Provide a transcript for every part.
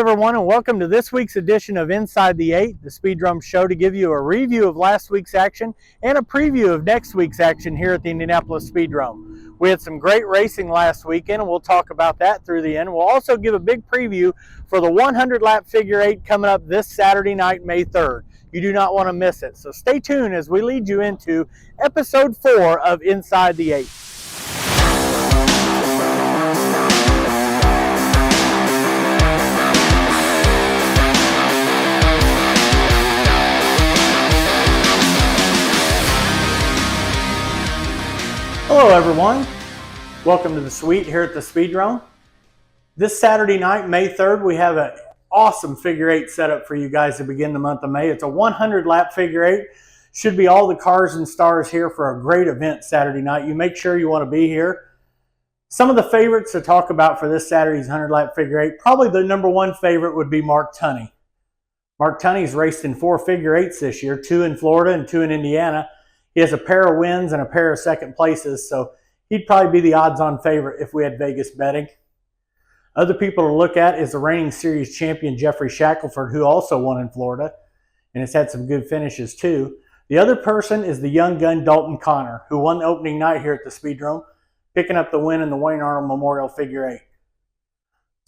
everyone, and welcome to this week's edition of Inside the 8, the Speedrome show, to give you a review of last week's action and a preview of next week's action here at the Indianapolis Speedrome. We had some great racing last weekend, and we'll talk about that through the end. We'll also give a big preview for the 100-lap figure 8 coming up this Saturday night, May 3rd. You do not want to miss it, so stay tuned as we lead you into episode 4 of Inside the 8. Hello everyone, welcome to the suite here at the Speedrome. This Saturday night, May 3rd, we have an awesome figure 8 setup for you guys to begin the month of May. It's a 100-lap figure 8. Should be all the cars and stars here for a great event Saturday night. You make sure you want to be here. Some of the favorites to talk about for this Saturday's 100-lap figure 8, probably the number one favorite would be Mark Tunney. Mark Tunney's raced in 4 figure 8s this year, 2 in Florida and 2 in Indiana. He has a pair of wins and a pair of second places, so he'd probably be the odds-on favorite if we had Vegas betting. Other people to look at is the reigning series champion Jeffrey Shackelford, who also won in Florida and has had some good finishes too. The other person is the young gun Dalton Connor, who won the opening night here at the Speedrome, picking up the win in the Wayne Arnold Memorial figure 8.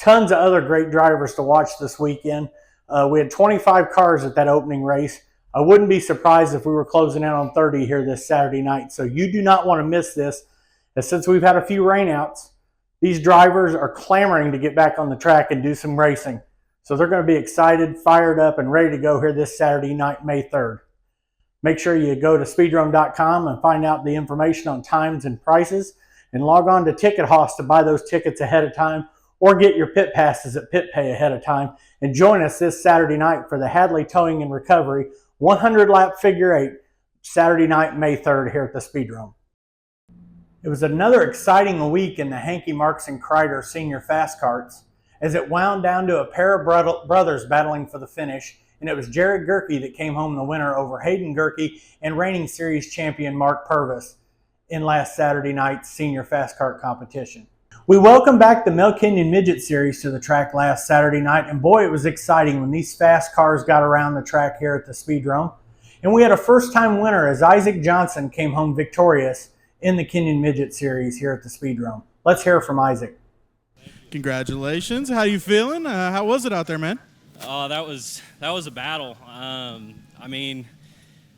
Tons of other great drivers to watch this weekend. We had 25 cars at that opening race. I wouldn't be surprised if we were closing in on 30 here this Saturday night. So you do not want to miss this. And since we've had a few rainouts, these drivers are clamoring to get back on the track and do some racing. So they're going to be excited, fired up, and ready to go here this Saturday night, May 3rd. Make sure you go to speedrome.com and find out the information on times and prices, and log on to Ticket Hoss to buy those tickets ahead of time, or get your pit passes at Pit Pay ahead of time, and join us this Saturday night for the Hadley Towing and Recovery 100-lap figure 8, Saturday night, May 3rd here at the Speedrome. It was another exciting week in the Hankey Marks and Kreider Senior Fast Karts, as it wound down to a pair of brothers battling for the finish, and it was Jared Gerke that came home the winner over Hayden Gerke and reigning series champion Mark Purvis in last Saturday night's Senior Fast Kart competition. We welcome back the Mel Kenyon Midget Series to the track last Saturday night, and boy, it was exciting when these fast cars got around the track here at the Speedrome. And we had a first-time winner as Isaac Johnson came home victorious in the Kenyon Midget Series here at the Speedrome. Let's hear from Isaac. Congratulations. How you feeling? How was it out there, man? Oh, that was a battle. I mean,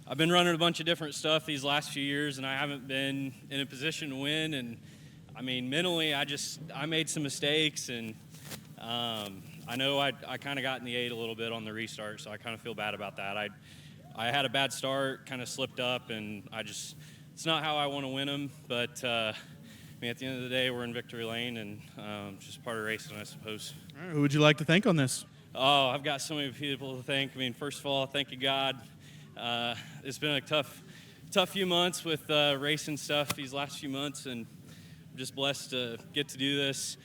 I've been running a bunch of different stuff these last few years, and I haven't been in a position to win. And I mean, mentally, I made some mistakes, and I know I kind of got in the 8 a little bit on the restart, so I kind of feel bad about that. I had a bad start, kind of slipped up, and it's not how I want to win them, but I mean, at the end of the day, we're in victory lane, and just part of racing, I suppose. All right, who would you like to thank on this? Oh, I've got so many people to thank. I mean, first of all, thank you, God. It's been a tough few months with racing stuff these last few months, and I'm just blessed to get to do this.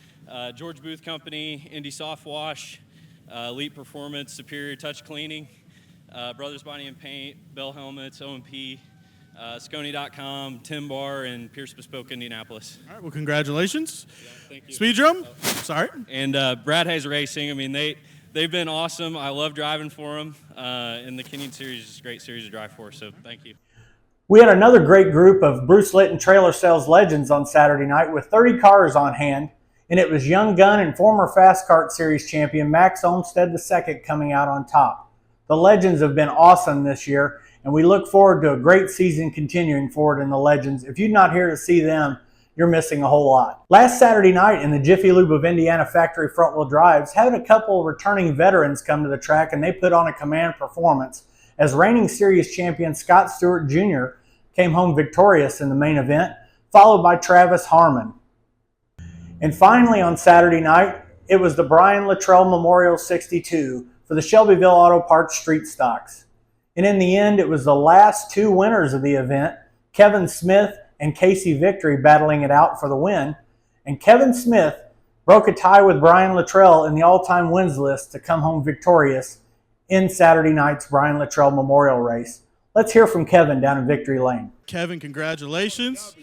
George Booth Company, Indy Soft Wash, Elite Performance, Superior Touch Cleaning, Brothers Body and Paint, Bell Helmets, O&P, Scony.com, Tim Bar, and Pierce Bespoke, Indianapolis. All right, well, congratulations. Yeah, thank you. Speedrome? Sorry. And Brad Hayes Racing, I mean, they've been awesome. I love driving for them. And the Kenyon Series is a great series to drive for, so thank you. We had another great group of Bruce Litton Trailer Sales legends on Saturday night with 30 cars on hand, and it was young gun and former Fast Kart Series champion Max Olmstead II coming out on top. The legends have been awesome this year, and we look forward to a great season continuing forward in the legends. If you're not here to see them, you're missing a whole lot. Last Saturday night in the Jiffy Lube of Indiana factory front-wheel drives, had a couple of returning veterans come to the track, and they put on a command performance as reigning series champion Scott Stewart Jr. came home victorious in the main event, followed by Travis Harmon. And finally on Saturday night, it was the Brian Luttrell Memorial 62 for the Shelbyville Auto Parts Street Stocks. And in the end, it was the last 2 winners of the event, Kevin Smith and Casey Victory, battling it out for the win. And Kevin Smith broke a tie with Brian Luttrell in the all-time wins list to come home victorious in Saturday night's Brian Luttrell Memorial Race. Let's hear from Kevin down in Victory Lane. Kevin, congratulations.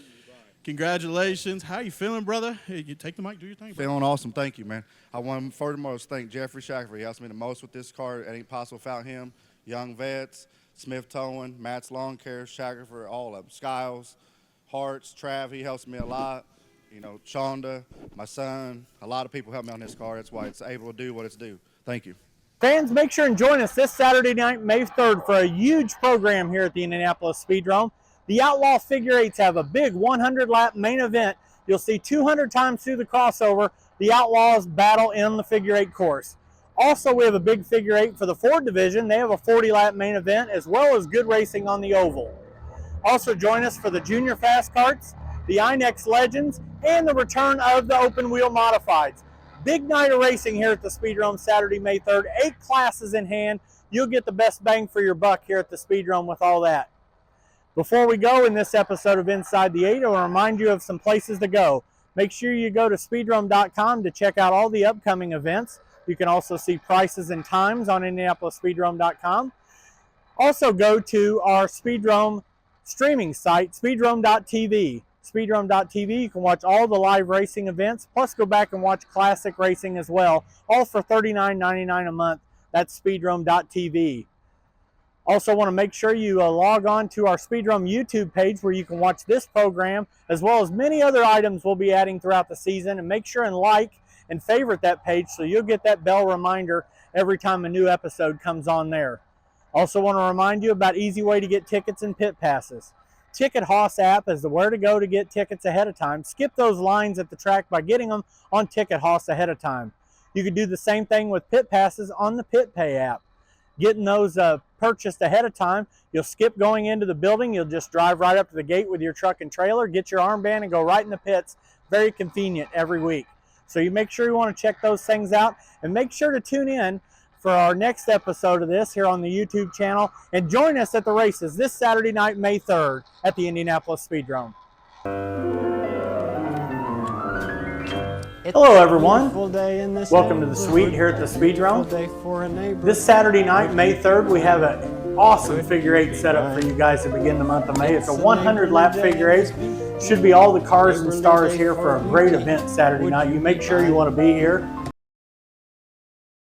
Congratulations. How you feeling, brother? Hey, you take the mic, do your thing. Feeling awesome, thank you, man. I want to furthermost thank Jeffrey Shackelford. He helps me the most with this car. It ain't possible without him. Young Vets, Smith Towing, Matt's Lawn Care, Shackelford, all of them. Skiles, Harts, Trav, he helps me a lot. You know, Shonda, my son, a lot of people help me on this car. That's why it's able to do what it's due. Thank you. Fans, make sure and join us this Saturday night, May 3rd, for a huge program here at the Indianapolis Speedrome. The Outlaw Figure 8s have a big 100-lap main event. You'll see 200 times through the crossover the Outlaws battle in the Figure 8 course. Also, we have a big Figure 8 for the Ford division. They have a 40-lap main event, as well as good racing on the oval. Also join us for the Junior Fast Karts, the INEX Legends, and the return of the Open Wheel Modifieds. Big night of racing here at the Speedrome Saturday, May 3rd. 8 classes in hand. You'll get the best bang for your buck here at the Speedrome with all that. Before we go in this episode of Inside the 8, I'll remind you of some places to go. Make sure you go to speedrome.com to check out all the upcoming events. You can also see prices and times on indianapolisspeedrome.com. Also go to our Speedrome streaming site, speedrome.tv. Speedrome.tv, you can watch all the live racing events, plus go back and watch classic racing as well, all for $39.99 a month. That's speedrome.tv. Also want to make sure you log on to our Speedrome YouTube page where you can watch this program as well as many other items we'll be adding throughout the season, and make sure and like and favorite that page so you'll get that bell reminder every time a new episode comes on there. Also want to remind you about easy way to get tickets and pit passes. Ticket Hoss app is the where to go to get tickets ahead of time. Skip those lines at the track by getting them on Ticket Hoss ahead of time. You can do the same thing with pit passes on the Pit Pay app. Getting those purchased ahead of time, you'll skip going into the building. You'll just drive right up to the gate with your truck and trailer, get your armband, and go right in the pits. Very convenient every week. So you make sure you want to check those things out, and make sure to tune in for our next episode of this here on the YouTube channel, and join us at the races this Saturday night, May 3rd at the Indianapolis Speedrome. Hello everyone, welcome to the suite here at the Speedrome. This Saturday night, May 3rd, we have an awesome Figure 8 setup for you guys to begin the month of May. It's a 100-lap Figure 8. Should be all the cars and stars here for a great event Saturday night. You make sure you want to be here.